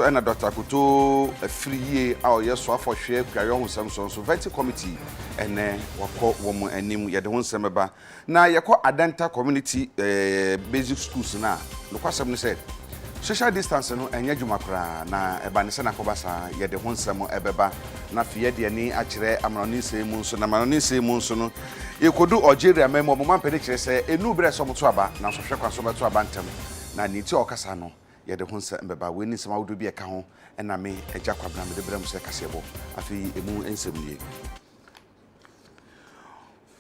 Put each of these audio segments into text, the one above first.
And Dr. Kuto a free year our yes so for share carry on some so vetting committee and wako woman and name ya the one semeba na yako adenta community basic schools na no kwasem said social distance no enye dwuma kra na eba ne se na kobasa ya de ho nsem ebeba na fie de ni akire amanoni semu nso na amanoni semu nso no yekodu Algeria memo mo man pede kire se enu bre so moto aba na so hwe kwaso beto aba ntem na ni ti okasa no ya de ho nsem ebeba we ni sema wodo bi eka ho na me Agya Kwabena me de brem se kasebo afi emu ensem nie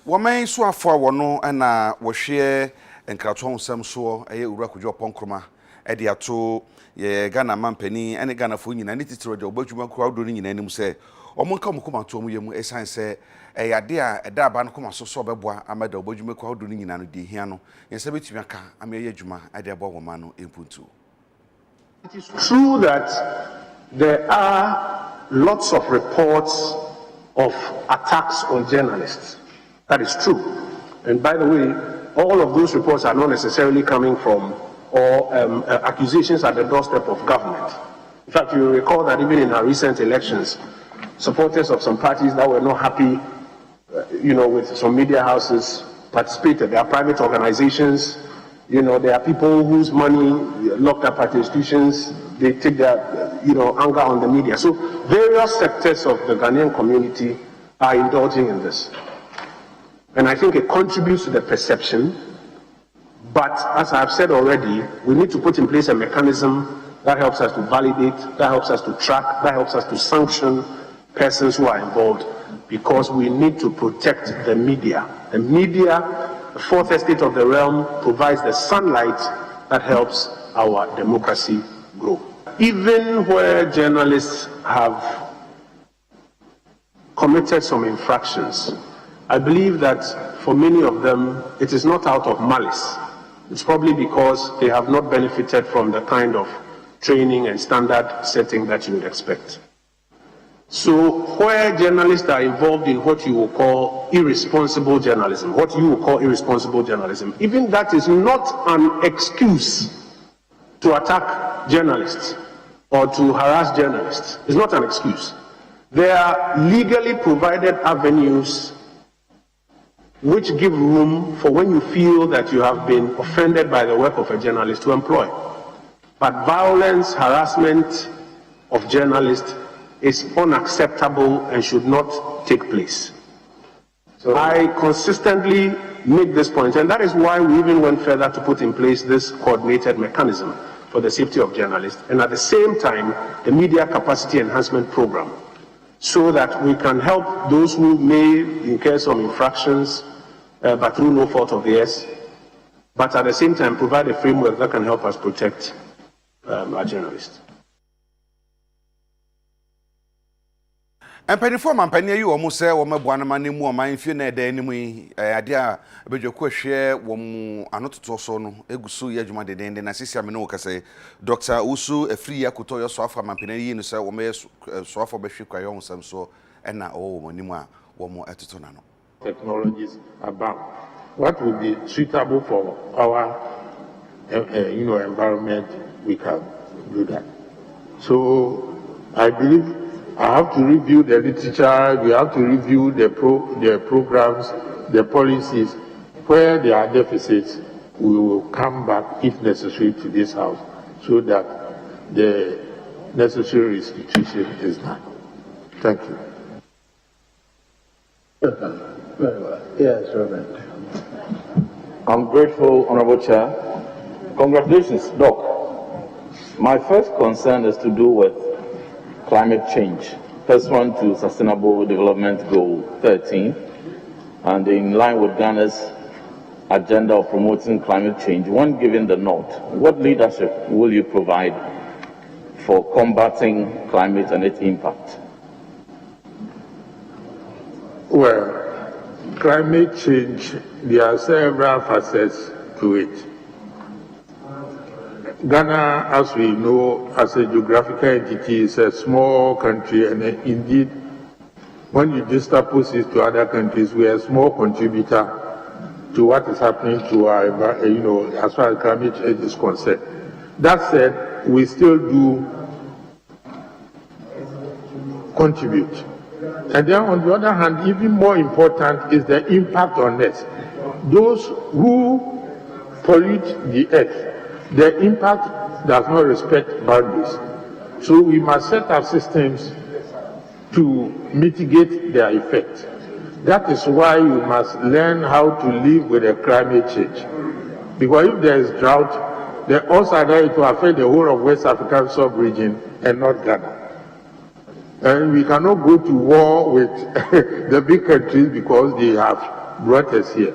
woman so afo wono na wo hwe enkrato nsem so eye ura kudwo ponkroma edi ato ye Ghana mampani ene Ghana fo nyina ne titiro de obadwuma crowd no nyina anim se omonka mokoma to mu yemu esan se eyade a eda aba no koma so beboa amada obadwuma crowd no nyina no de hia no yense betumi aka ameye adwuma ade abo woma no empuntu. It is true that there are lots of reports of attacks on journalists. That is true. And by the way, all of those reports are not necessarily coming from or accusations at the doorstep of government. In fact, you recall that even in our recent elections, supporters of some parties that were not happy, with some media houses participated. There are private organizations, there are people whose money locked up at institutions, they take their, anger on the media. So various sectors of the Ghanaian community are indulging in this. And I think it contributes to the perception. But as I've said already, we need to put in place a mechanism that helps us to validate, that helps us to track, that helps us to sanction persons who are involved, because we need to protect the media. The media, the fourth estate of the realm, provides the sunlight that helps our democracy grow. Even where journalists have committed some infractions, I believe that for many of them, it is not out of malice. It's probably because they have not benefited from the kind of training and standard setting that you would expect. So where journalists are involved in what you will call irresponsible journalism, even that is not an excuse to attack journalists or to harass journalists. It's not an excuse. There are legally provided avenues which give room for when you feel that you have been offended by the work of a journalist to employ. But violence, harassment of journalists is unacceptable and should not take place. So I consistently make this point, and that is why we even went further to put in place this coordinated mechanism for the safety of journalists, and at the same time, the media capacity enhancement program, so that we can help those who may incur some infractions, but through no fault of theirs, but at the same time provide a framework that can help us protect our journalists. And penny for man penny you almost say woman buanama mu ma mfie na eda enimu ade a bedwako hwe wom anototo so no egusu ye adwuma de na sisi ame no kase Dr. Usu Efri Yakuto yo so afa man penny yi no say wom so afa behwe kwayo nsam so na wonimu a wom etoto na no technologies about what would be suitable for our environment. We can do that. So I believe I have to review the literature, we have to review the programs, the policies. Where there are deficits, we will come back, if necessary, to this house so that the necessary restitution is done. Thank you. Very well. Yes, Reverend. I'm grateful, Honorable Chair. Congratulations, Doc. My first concern is to do with climate change. First one to Sustainable Development Goal 13, and in line with Ghana's agenda of promoting climate change, when given the nod, what leadership will you provide for combating climate and its impact? Well, climate change, there are several facets to it. Ghana, as we know, as a geographical entity, is a small country, and indeed, when you juxtapose it to other countries, we are a small contributor to what is happening to our, as far as climate change is concerned. That said, we still do contribute. And then on the other hand, even more important is the impact on us. Those who pollute the earth, the impact does not respect boundaries. So we must set up systems to mitigate their effect. That is why we must learn how to live with the climate change. Because if there is drought, then also it will affect the whole of West African sub-region and not Ghana. And we cannot go to war with the big countries because they have brought us here.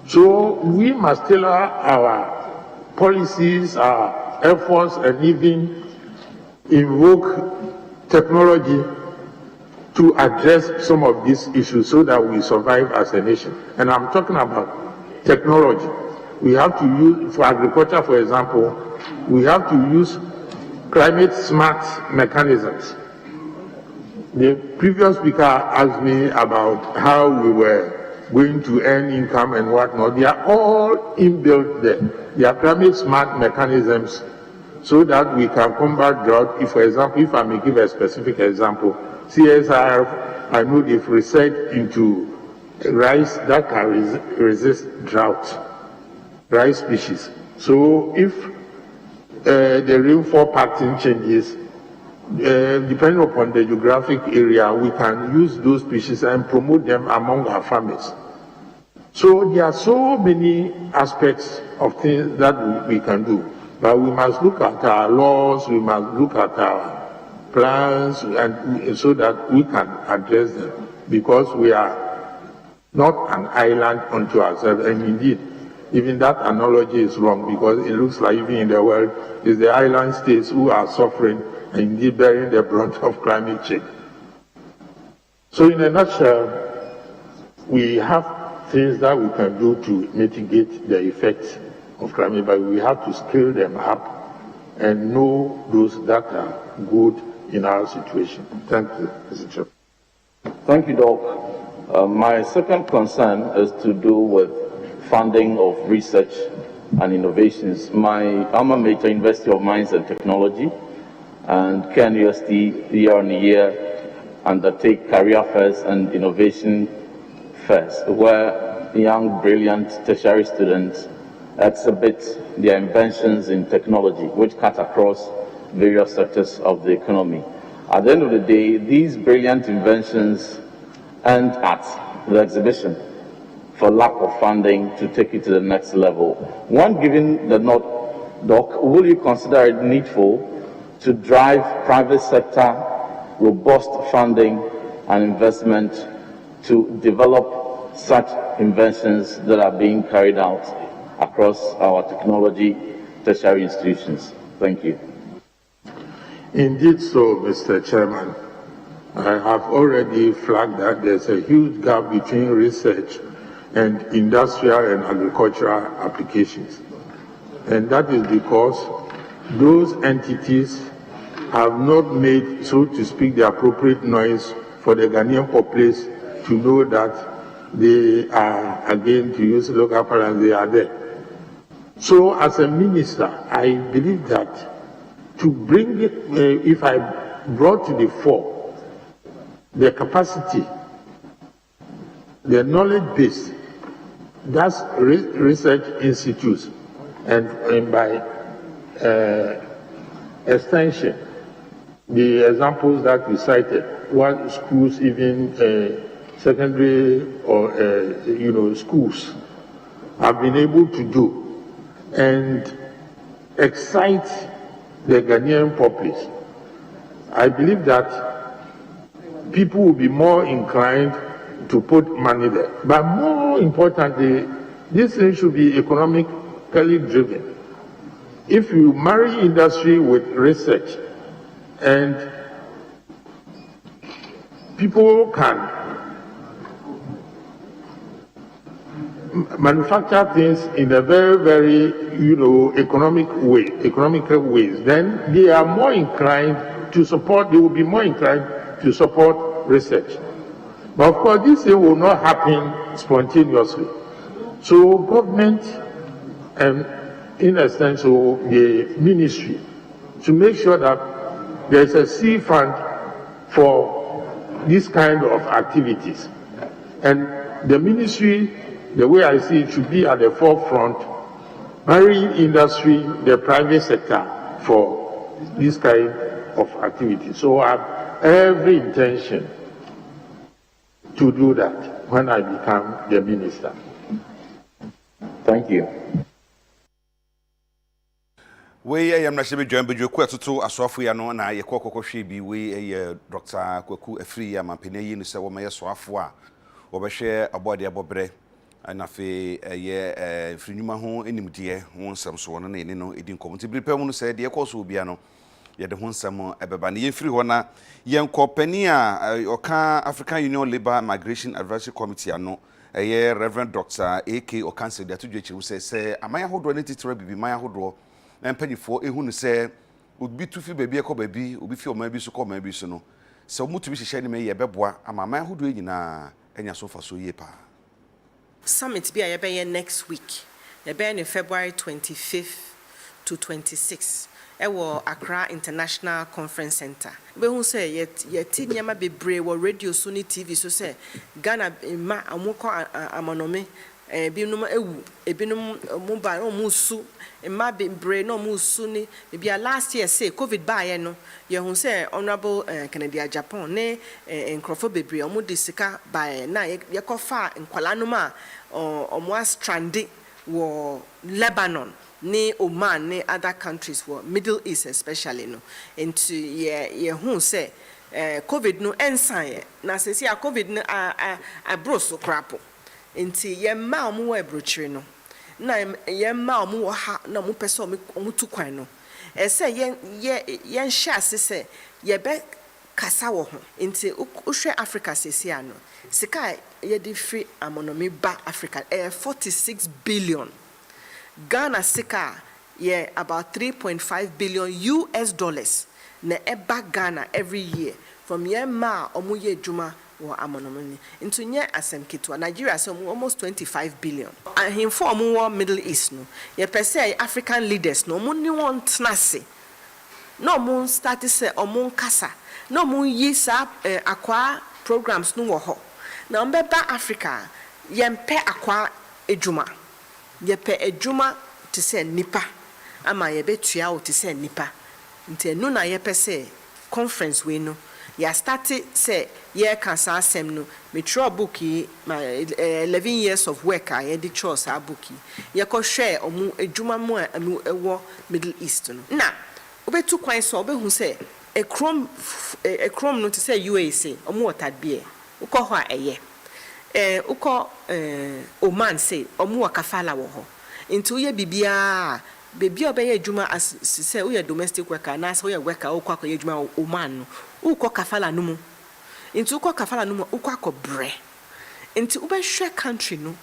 So we must tailor our policies, our efforts, and even invoke technology to address some of these issues so that we survive as a nation. And I'm talking about technology. We have to use, for agriculture, for example, we have to use climate smart mechanisms. The previous speaker asked me about how we were going to earn income and whatnot. They are all inbuilt there. They are climate smart mechanisms so that we can combat drought. If, for example, if I may give a specific example, CSIR, I know they've researched into rice that can resist drought, rice species. So if the rainfall pattern changes, depending upon the geographic area, we can use those species and promote them among our farmers. So there are so many aspects of things that we can do, but we must look at our laws, we must look at our plans, and so that we can address them, because we are not an island unto ourselves. And indeed, even that analogy is wrong, because it looks like even in the world, it's the island states who are suffering and indeed bearing the brunt of climate change. So in a nutshell, we have things that we can do to mitigate the effects of climate, but we have to scale them up and know those that are good in our situation. Thank you, Mr. Chairman. Thank you, Doc. My second concern is to do with funding of research and innovations. My alma mater, University of Mines and Technology, and KNUST year on year undertake career fairs and innovation fairs, where young, brilliant tertiary students exhibit their inventions in technology, which cut across various sectors of the economy. At the end of the day, these brilliant inventions end at the exhibition for lack of funding to take it to the next level. One, given the nod, Doc, will you consider it needful to drive private sector robust funding and investment to develop such inventions that are being carried out across our technology tertiary institutions? Thank you. Indeed so, Mr. Chairman. I have already flagged that there's a huge gap between research and industrial and agricultural applications. And that is because those entities have not made, so to speak, the appropriate noise for the Ghanaian populace to know that they are, again, to use local parlance, they are there. So as a minister, I believe that to bring it, if I brought to the fore the capacity, the knowledge base, that's research institutes, and by extension, the examples that we cited, what schools, even secondary or schools, have been able to do, and excite the Ghanaian populace, I believe that people will be more inclined to put money there. But more importantly, this thing should be economically driven. If you marry industry with research, and people can manufacture things in a very, very, economical ways, then they are more inclined to support, they will be more inclined to support research. But of course, this thing will not happen spontaneously. So government, and in a sense, the ministry, to make sure that there is a seed fund for this kind of activities. And the ministry, the way I see it, should be at the forefront, marrying industry, the private sector for this kind of activity. So I have every intention to do that when I become the minister. Thank you. We am na shebe join bejo ku atoto asofo ya no na ye kokoko hwe bi we Dr. Kwaku Afiri ya mampene yi no se wo me soafo a wo be hwe abode abobre na fe ye frinyuma ho enimde ho nsam so no na ene no edin komunti bripam no se de koso obia no ye de ho nsam ebeba na ye firi ho na ye nkopani a oka African Union Labour Migration Advisory Committee ano Reverend Dr. AK Okanse de atudwe chiru se amaya hodo ne titira bibi maya hodo empanyfo ehunu se obi tufi baabi ekọ baabi obi fi oma bi so kọ oma bi so no se omutu bi hihye ne me ye beboa amama hodo nyina enya so fa so ye pa summit bi a ye next week ye be in February 25th to 26th ewo Accra International Conference Center be hu say ye ti nyama bebre wo radio so ni TV so say Ghana ma amukọ amanome ebinum ewu ebinum mobile no musu ma bebre no musu ni bia last year say covid ba ye no ye hu say honorable Canada Japan ne enkrofo bebre omo de sika ba na ye kofa nkwala no ma omo stranded wo Lebanon ni Oman ni other countries wo Middle East especially no into ye hu say covid no ensan na say see covid no a bro so crapo nti ye ma omo wa ebrochire no na ye ma omo wo ha na omo pese omo tu kwan no say ye nhye asese ye be kasa wo ho nti uhwe Africa sesi ano sika ye di free amonomi ba Africa 46 billion Ghana sika ye about 3.5 billion US dollars na eba Ghana every year from ye ma omo ye juma wo amonomani into nye asem kitwa Nigeria so almost 25 billion and him for omo Middle East no ye pese African leaders no omo ni won tnase no omo start say omo kasa no omo yi sa akwa programs no wo ho na ombeba Africa ye mpe akwa ejuma ye pe ejuma te say nipa ama ye betua o te say nipa nti enu na ye pese conference we no ya started say ye kan sa asem no me tro book my 11 years of work I did choose a book ye ko share omu ejuma mu ewo Middle East no na obetu kwan so obehu say a chrome no to say USA omu otadbe ukọ ho a eye ukọ Oman say omu wakafala wo ho nti uye bibia bebi obeye adwuma as say uye domestic worker na say uye worker ukọ akoye adwuma Oman no ukọ kafala no mu nti ukọ kafala no mu ukọ akobre nti ubehwe country no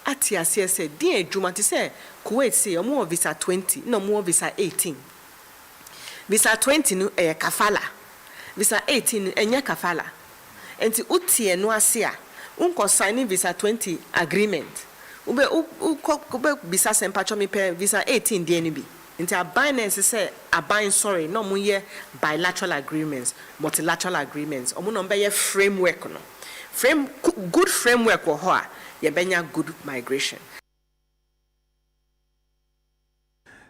ati ase di adwuma ti say Kuwait say omo visa 20 no omo visa 18 visa 20 no kafala visa 18 enye kafala nti utie no ase a unko signing visa 20 agreement ube visa sempacho mi pe visa 18 die ni bi nti abinance say abine sorry no mu ye bilateral agreements multilateral agreements omo no be ye framework no good framework wo ho a ye benya good migration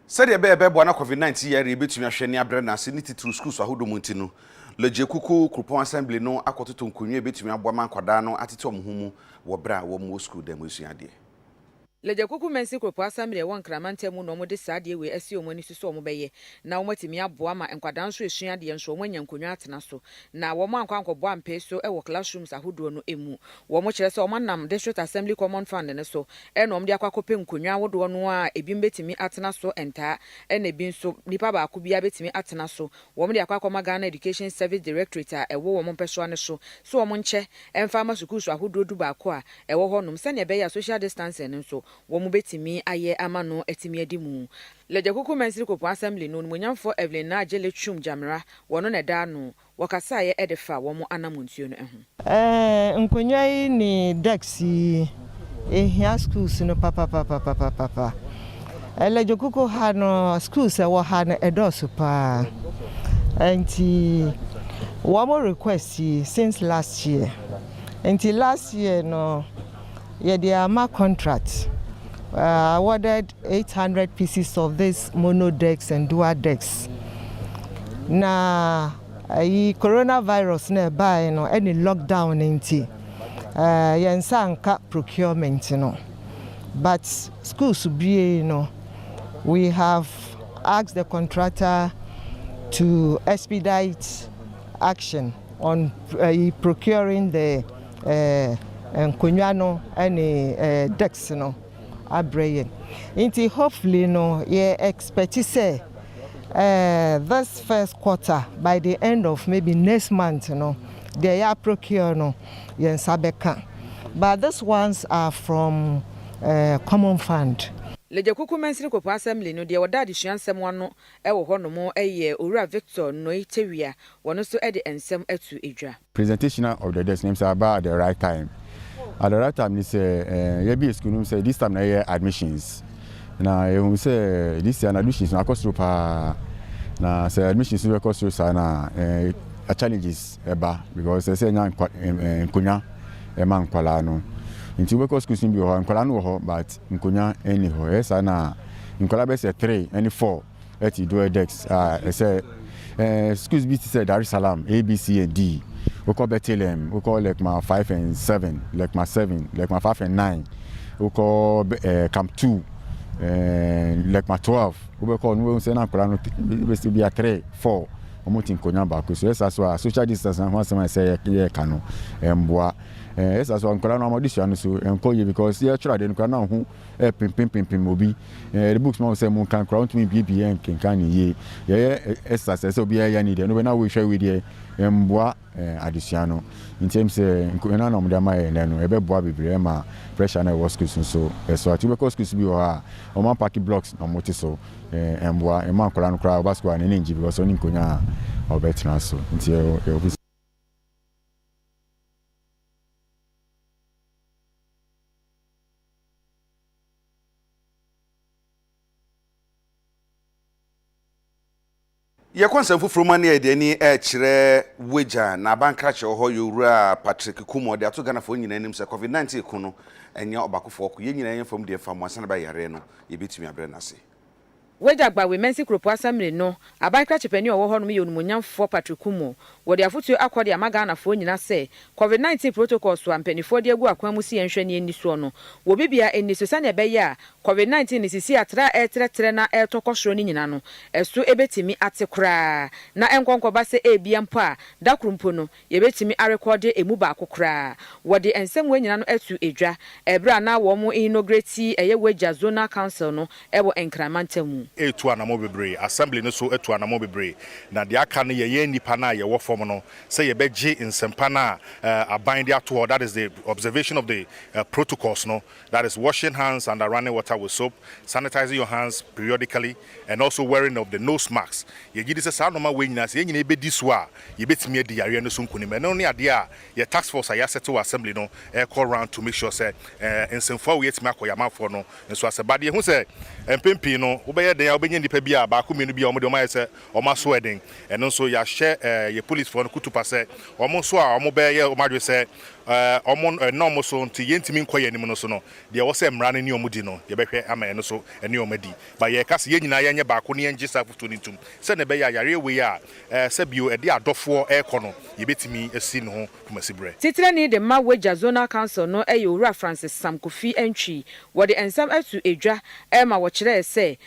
said ye be bo na COVID-19 yare betumi ahwe ne abre na ase ni titru schools ahodo munti no leje kuku Krupon assembly no akototo nkonwa betumi aboa mankwada no atete omhumu wo bra wo mo school dem esuade Leje kuku mensi Krupon assembly won kramante mu no mo de sade we asi omani suso omo beye na omatimi aboa ma enkwada nso esuade nso omanya nkonwa atena so na wo mo ankwankobo ampe so e wo classrooms ahodo no emu wo mo kire se o manam district assembly common fund ne so e no omde akwakope nkonwa wodo no a ebi mbetimi atena so enta e na ebi nso nipa ba akobia betimi atena so wo mo de akwakoma Ghana Education Service Directorate a ewo wo mo peso ne so wo mo nche emfa ma schools ahodo du ba ko a ewo ho nom se ne be ya social distancing nso wo mu betimi aye amano etimi adimu leje kuku mensi Krupon assembly no munyamfo Evelyn na agele twum jamra wono ne da no wakasa ye edefa wo mu anamuntuo no nkonwa yi ni dexi ehia schools no papa leje kuku ha no schools e wo ha no edoso pa anti one more request since last year. Until last year, no, the AMA contract awarded 800 pieces of this mono decks and dual decks. Na coronavirus nearby, no, any lockdown inti. Yensanka procurement, but schools be, we have asked the contractor to expedite action on procuring the Nkunyano and decks, abrayen. Inti hopefully, expect to say this first quarter, by the end of maybe next month, they are procured, but these ones are from common fund. Leje kuku mensiri kopo assembly no de wada adisuansem wano ewo honomo eye Owura Victor Noitewia wono so e de ensem atu edwa. Presentation of the desk names are about at the right time. At the right time is be school say this time na admissions. Na you say this year admissions na cost pa na say admissions we cost na challenges eba because say nya nkunya e man kwala no. Inti we ko school sim bi ho nkola no ho but nkonya any ho esa na nkola be say 3 and 4 at do dex say schools be say Dar es Salaam A B C and D we call Bethlehem we call like my 5 and 7 like my 7 like my 5 and 9 we call camp 2 like my 12 we call we say na nkola no be still be 3 4 omuti nkonya ba ko so esa so social distance na ho say ye kanu emboa. Yes, as one colonel audition so encourage because here try the colonel who pim obi the books man say mon can crown to me BBN can ye yes as so be ya need no na we share with the mboa addition in terms na no dem my no e be boa bebre ma pressure na was school so so ati because school bi o man pack blocks no moti so mboa e man colonel crowd basco na ninji because oni nkonya obetina so nti ye kwansa fufuru mane e de ni e kire weja na banka che ho Owura Patrick Kumo de ato Ghana fo nyina anim se COVID-19 ku no enya obakofo ko ye nyina yen fam de fam asana ba yare no ye betumi abre na se Weja gba we mensi kropo assembly no abanka chepani owo ho no ye onumunyamfo Patrick Kumo wo de afotu akode amaga na fo nyina se COVID-19 protocols so ampanifo de agu akwan mu si enhwe ne eni so no wo bibia eni so sane be ya COVID-19 ni sisi atra etre na etokosoro ni nyina no eso ebetimi atekora na enkonko ba se ebia mpo a dakrumpo no ye betimi arekode emu ba akokora wo de ensem we nyina no etu edwa ebra na wo mu inaugurate eye Weja zonal council no ebo enkramantamu etu anamo bebre assembly no so etu anamo bebre na de aka no ye nipa na ye wo form no say ye beje nsempa na abinde ato that is the observation of the protocols no that is washing hands and running water with soap, sanitizing your hands periodically and also wearing of the nose masks ye gidi say sa no ma we nyina say nyina ebedi so a ye betimi adi yare no so nkuni me no ne ade a ye task force ya settle assembly no e call round to make sure say nsemfo we yetimi akoya mafo no nso asebade ye hu say empempi no wo be den obenya nipa bia ba ko menu bia omo de say omo so eden eno so ya share ye police for no kutupa say omo so a omo be ye omo adwe say omo no omo so nti yentimi nkoye nim no so no de wo say mra ne omo di no ye behwe ama eno so ene omo di ba ye kase ye nyina ye nye ba ko ne ngi sa futu nitum say ne be ya yare we ya say bio e de adofo e ko no ye betimi esi no ho kumasibre titire ni de ma Weja zonal council no e Owura Francis Samkofi entwi wo de ensam atu edwa e ma wo kire say